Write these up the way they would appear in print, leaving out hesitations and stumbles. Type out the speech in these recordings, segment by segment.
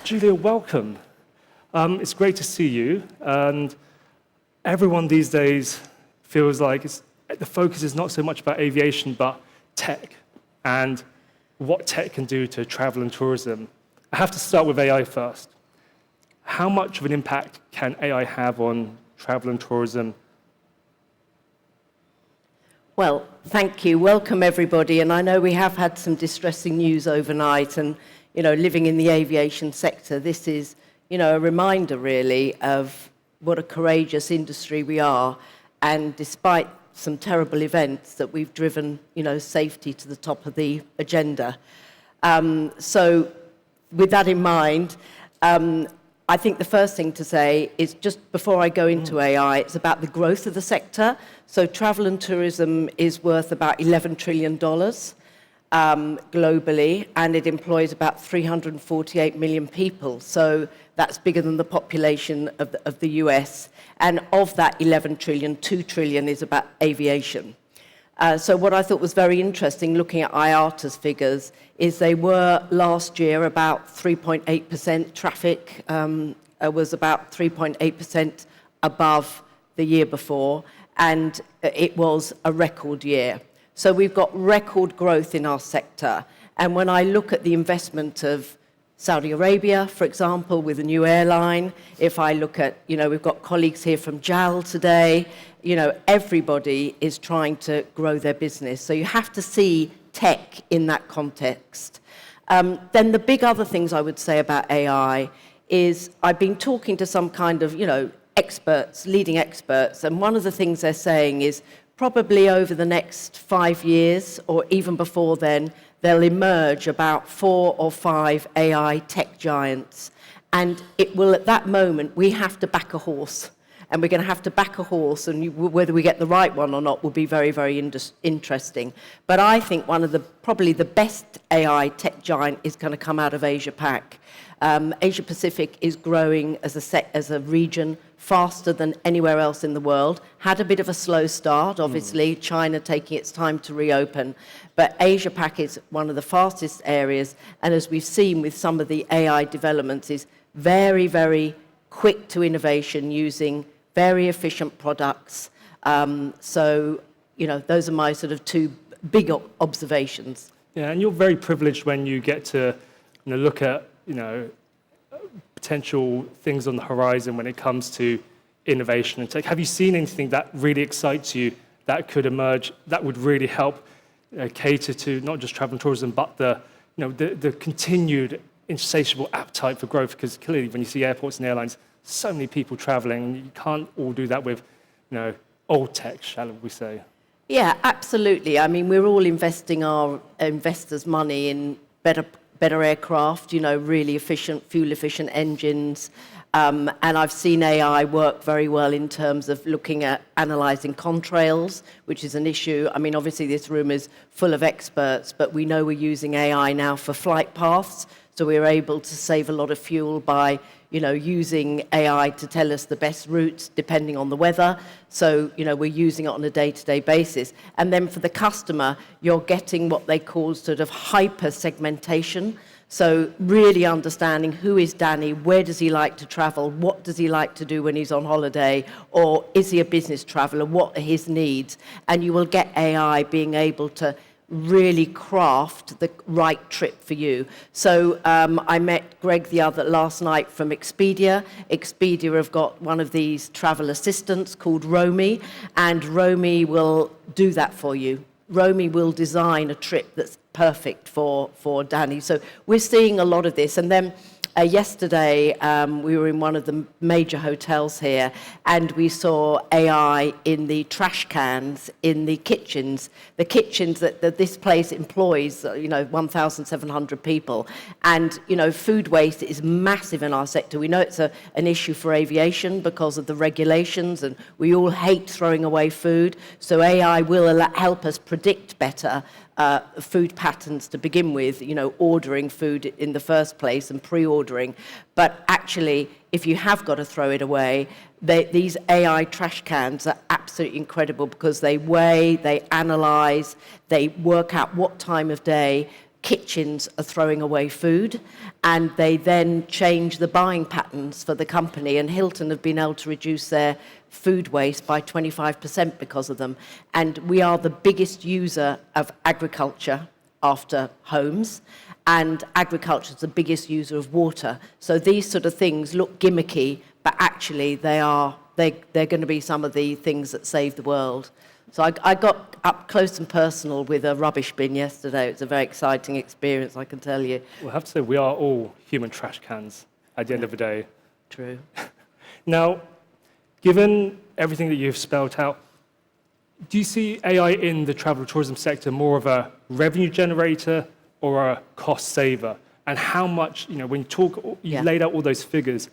Julia, welcome. It's great to see you. And everyone these days feels like the focus is not so much about aviation, but tech and what tech can do to travel and tourism. I have to start with AI first. How much of an impact can AI have on travel and tourism? Well, thank you. Welcome, everybody. And I know we have had some distressing news overnight. And, living in the aviation sector, this is, a reminder, really, of what a courageous industry we are. And despite some terrible events, that we've driven, safety to the top of the agenda. So with that in mind, I think the first thing to say is, just before I go into AI, it's about the growth of the sector. So travel and tourism is worth about $11 trillion globally, and it employs about 348 million people. So that's bigger than the population of the US. And of that 11 trillion, 2 trillion is about aviation. So what I thought was very interesting, looking at IATA's figures, is they were last year about 3.8% traffic, was about 3.8% above the year before, and it was a record year. So we've got record growth in our sector. And when I look at the investment of Saudi Arabia, for example, with a new airline, if I look at, we've got colleagues here from JAL today, everybody is trying to grow their business. So you have to see tech in that context. Then the big other things I would say about AI is I've been talking to some kind of, experts, leading experts, and one of the things they're saying is probably over the next 5 years, or even before then, there'll emerge about 4 or 5 AI tech giants. And it will, at that moment, we have to back a horse. And we're going to have to back a horse, and whether we get the right one or not will be very, very interesting. But I think one of probably the best AI tech giant is going to come out of Asia-Pac. Asia-Pacific is growing as a region faster than anywhere else in the world. Had a bit of a slow start, obviously, China taking its time to reopen. But Asia-Pac is one of the fastest areas, and as we've seen with some of the AI developments, is very, very quick to innovation using very efficient products. So, those are my sort of 2 big observations. Yeah, and you're very privileged when you get to look at potential things on the horizon when it comes to innovation and tech. Have you seen anything that really excites you that could emerge that would really help cater to not just travel and tourism, but the continued insatiable appetite for growth? Because clearly, when you see airports and airlines, so many people traveling, you can't all do that with old tech, shall we say? Yeah, absolutely. I mean, we're all investing our investors' money in better aircraft, really efficient, fuel-efficient engines. And I've seen AI work very well in terms of looking at analysing contrails, which is an issue. I mean, obviously, this room is full of experts, but we know we're using AI now for flight paths. So we're able to save a lot of fuel by, using AI to tell us the best routes depending on the weather. So, we're using it on a day-to-day basis. And then for the customer, you're getting what they call sort of hyper-segmentation. So really understanding who is Danny, where does he like to travel, what does he like to do when he's on holiday, or is he a business traveller, what are his needs? And you will get AI being able to really craft the right trip for you. So I met Greg last night from Expedia. Expedia have got one of these travel assistants called Romy, and Romy will do that for you. Romy will design a trip that's perfect for Danny. So we're seeing a lot of this. And then yesterday, we were in one of the major hotels here, and we saw AI in the trash cans in the kitchens. The kitchens that this place employs, 1,700 people. And, food waste is massive in our sector. We know it's an issue for aviation because of the regulations, and we all hate throwing away food. So AI will help us predict better food patterns to begin with, ordering food in the first place and pre-ordering. But actually, if you have got to throw it away, these AI trash cans are absolutely incredible because they weigh, they analyze, they work out what time of day kitchens are throwing away food, and they then change the buying patterns for the company. And Hilton have been able to reduce their food waste by 25% because of them. And we are the biggest user of agriculture after homes, and agriculture is the biggest user of water. So these sort of things look gimmicky, but actually they're going to be some of the things that save the world. So I got up close and personal with a rubbish bin yesterday. It was a very exciting experience, I can tell you. Well, I have to say, we are all human trash cans at the end of the day. True. Now, given everything that you've spelled out, do you see AI in the travel and tourism sector more of a revenue generator or a cost saver? And how much, when you talk, you've laid out all those figures,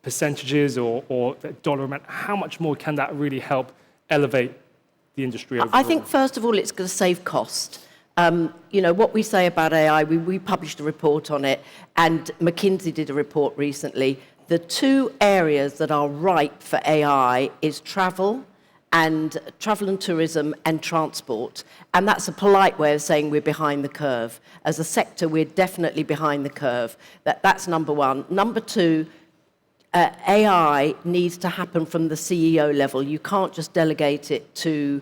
percentages or the dollar amount, how much more can that really help elevate the industry overall? I think, first of all, it's going to save cost. What we say about AI, we published a report on it, and McKinsey did a report recently. The two areas that are ripe for AI is travel and tourism and transport. And that's a polite way of saying we're behind the curve. As a sector, we're definitely behind the curve. That's number one. Number two, AI needs to happen from the CEO level. You can't just delegate it to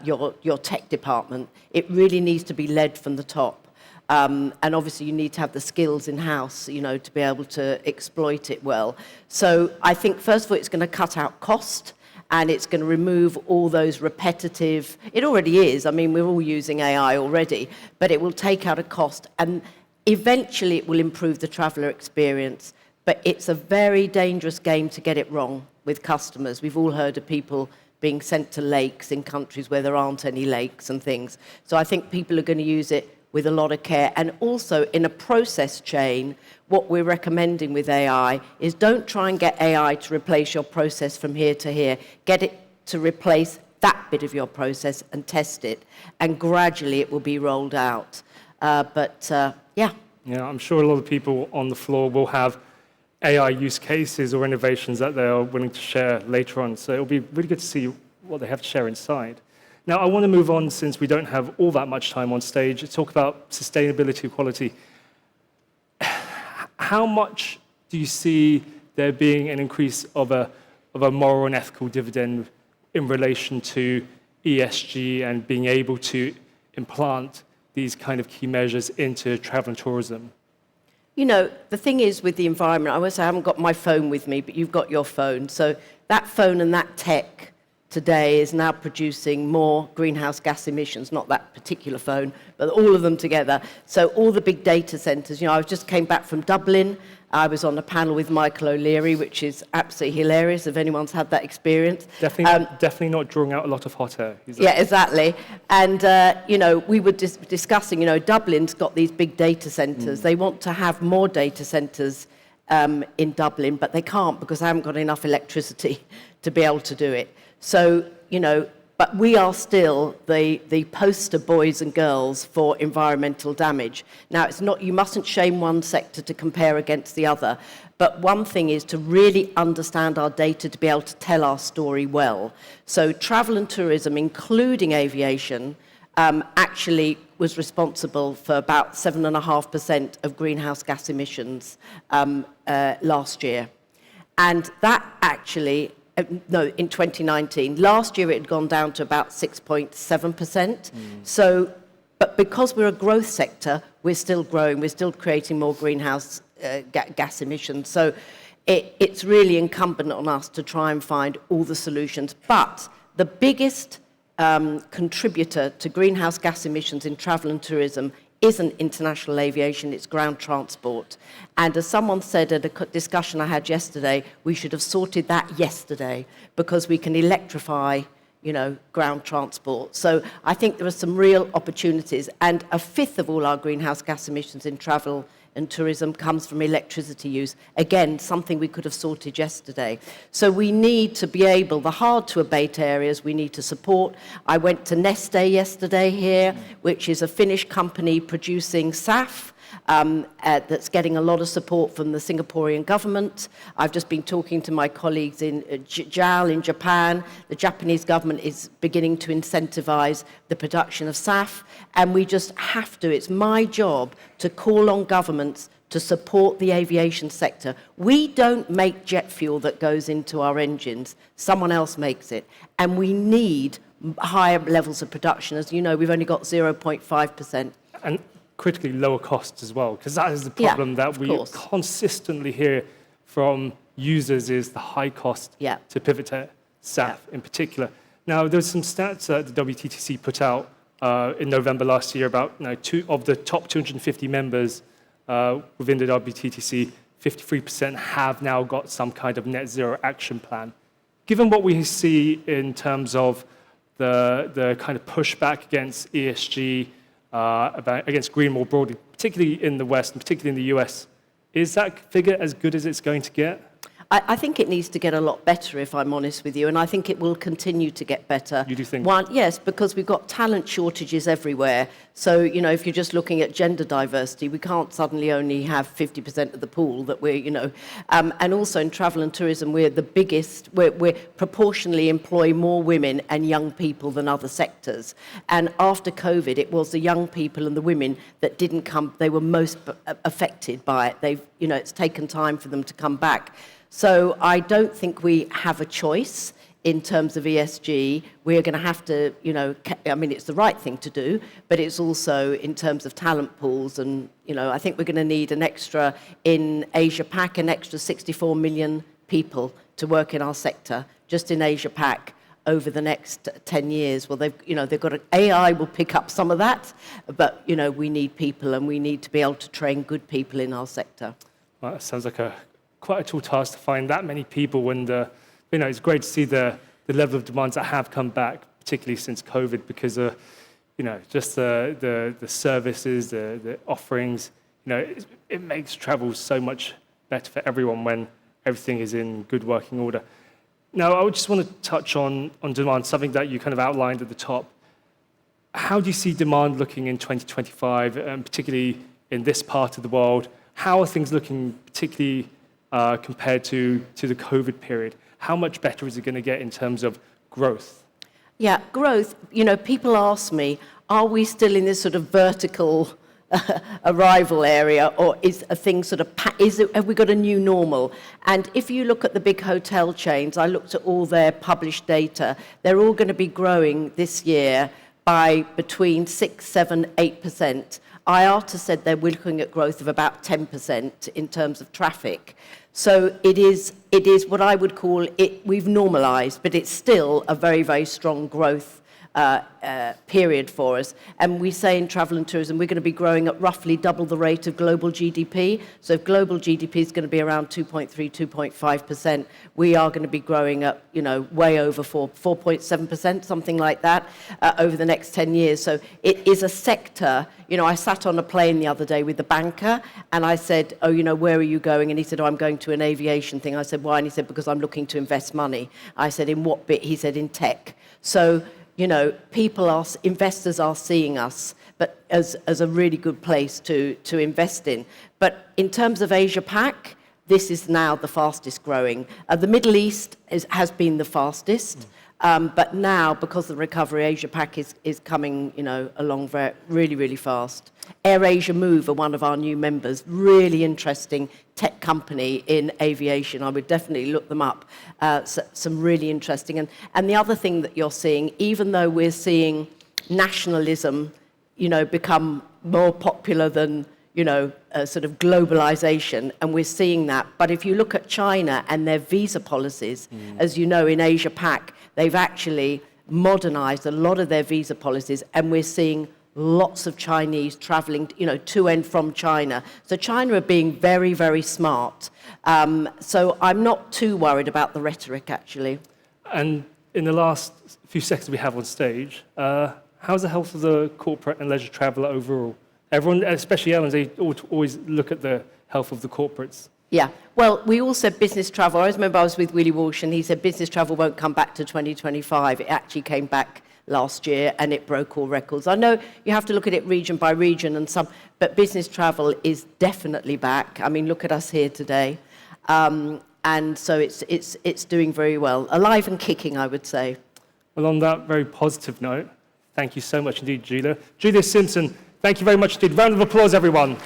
your tech department. It really needs to be led from the top. And obviously you need to have the skills in-house, to be able to exploit it well. So I think, first of all, it's going to cut out cost, and it's going to remove all those repetitive... It already is. I mean, we're all using AI already, but it will take out a cost, and eventually it will improve the traveller experience. But it's a very dangerous game to get it wrong with customers. We've all heard of people being sent to lakes in countries where there aren't any lakes and things. So I think people are going to use it with a lot of care. And also, in a process chain, what we're recommending with AI is don't try and get AI to replace your process from here to here. Get it to replace that bit of your process and test it. And gradually it will be rolled out. Yeah. Yeah, I'm sure a lot of people on the floor will have AI use cases or innovations that they are willing to share later on. So it'll be really good to see what they have to share inside. Now, I want to move on, since we don't have all that much time on stage, to talk about sustainability equality. How much do you see there being an increase of a moral and ethical dividend in relation to ESG and being able to implant these kind of key measures into travel and tourism? The thing is with the environment, I always say I haven't got my phone with me, but you've got your phone. So that phone and that tech today is now producing more greenhouse gas emissions, not that particular phone, but all of them together. So all the big data centres, I just came back from Dublin. I was on a panel with Michael O'Leary, which is absolutely hilarious if anyone's had that experience. Definitely not drawing out a lot of hot air. Yeah, exactly. And, we were discussing, Dublin's got these big data centres. They want to have more data centres in Dublin, but they can't because they haven't got enough electricity to be able to do it. So, but we are still the poster boys and girls for environmental damage. Now, you mustn't shame one sector to compare against the other, but one thing is to really understand our data to be able to tell our story well. So travel and tourism, including aviation, actually was responsible for about 7.5% of greenhouse gas emissions last year. And that actually... in 2019. Last year, it had gone down to about 6.7%. So, but because we're a growth sector, we're still growing. We're still creating more greenhouse gas emissions. So it's really incumbent on us to try and find all the solutions. But the biggest contributor to greenhouse gas emissions in travel and tourism isn't international aviation, it's ground transport. And as someone said at a discussion I had yesterday, we should have sorted that yesterday because we can electrify, ground transport. So I think there are some real opportunities. And a fifth of all our greenhouse gas emissions in travel and tourism comes from electricity use. Again, something we could have sorted yesterday. So we need to be able, the hard to abate areas, we need to support. I went to Neste yesterday here, which is a Finnish company producing SAF, that's getting a lot of support from the Singaporean government. I've just been talking to my colleagues in JAL in Japan. The Japanese government is beginning to incentivize the production of SAF, and we just have to. It's my job to call on governments to support the aviation sector. We don't make jet fuel that goes into our engines. Someone else makes it. And we need higher levels of production. As you know, we've only got 0.5%. And critically lower costs as well, because that is the problem that we consistently hear from users is the high cost to pivot to SAF in particular. Now, there's some stats that the WTTC put out in November last year about two of the top 250 members within the WTTC, 53% have now got some kind of net zero action plan. Given what we see in terms of the kind of pushback against ESG, against green more broadly, particularly in the West and particularly in the US, is that figure as good as it's going to get? I think it needs to get a lot better, if I'm honest with you, and I think it will continue to get better. You do think? Yes, because we've got talent shortages everywhere. So, if you're just looking at gender diversity, we can't suddenly only have 50% of the pool that we're, and also in travel and tourism, we're the biggest, we're proportionally employ more women and young people than other sectors. And after COVID, it was the young people and the women that didn't come, they were most affected by it. It's taken time for them to come back. So I don't think we have a choice in terms of ESG. We're going to have to, it's the right thing to do, but it's also in terms of talent pools. And, I think we're going to need an extra, in Asia-Pac, an extra 64 million people to work in our sector, just in Asia-Pac, over the next 10 years. Well, they've got AI will pick up some of that, but, we need people and we need to be able to train good people in our sector. Well, that sounds like quite a tall task to find that many people, and it's great to see the level of demands that have come back, particularly since COVID, because just the services, the offerings, it makes travel so much better for everyone when everything is in good working order. Now, I just want to touch on demand, something that you kind of outlined at the top. How do you see demand looking in 2025, and particularly in this part of the world? How are things looking, particularly compared to the COVID period? How much better is it going to get in terms of growth? Yeah, growth. People ask me, are we still in this sort of vertical arrival area, or is a thing sort of, have we got a new normal? And if you look at the big hotel chains, I looked at all their published data, they're all going to be growing this year by between 6, 7, 8%. IATA said they're looking at growth of about 10% in terms of traffic. So it is what I would call it, we've normalized, but it's still a very, very strong growth period for us. And we say in travel and tourism, we're going to be growing at roughly double the rate of global GDP. So if global GDP is going to be around 2.3, 2.5%, we are going to be growing at, way over 4.7%, something like that, over the next 10 years. So it is a sector. I sat on a plane the other day with the banker, and I said, where are you going? And he said, I'm going to an aviation thing. I said, why? And he said, because I'm looking to invest money. I said, in what bit? He said, in tech. So, investors are seeing us, but as a really good place to invest in. But in terms of Asia-Pac, this is now the fastest growing. The Middle East has been the fastest. But now, because of the recovery, Asia-Pac is coming, along really, really fast. AirAsia Move are one of our new members, really interesting tech company in aviation. I would definitely look them up. Some really interesting. And the other thing that you're seeing, even though we're seeing nationalism, become more popular than, sort of globalization, and we're seeing that. But if you look at China and their visa policies, as you know, in Asia-Pac, they've actually modernized a lot of their visa policies, and we're seeing lots of Chinese traveling, to and from China. So China are being very, very smart. So I'm not too worried about the rhetoric, actually. And in the last few seconds we have on stage, how's the health of the corporate and leisure traveller overall? Everyone, especially airlines, they always look at the health of the corporates. Yeah, well, we all said business travel. I remember I was with Willie Walsh, and he said business travel won't come back to 2025. It actually came back last year, and it broke all records. I know you have to look at it region by region, but business travel is definitely back. I mean, look at us here today. And so it's doing very well. Alive and kicking, I would say. Well, on that very positive note, thank you so much indeed, Julia. Julia Simpson, thank you very much indeed. Round of applause, everyone.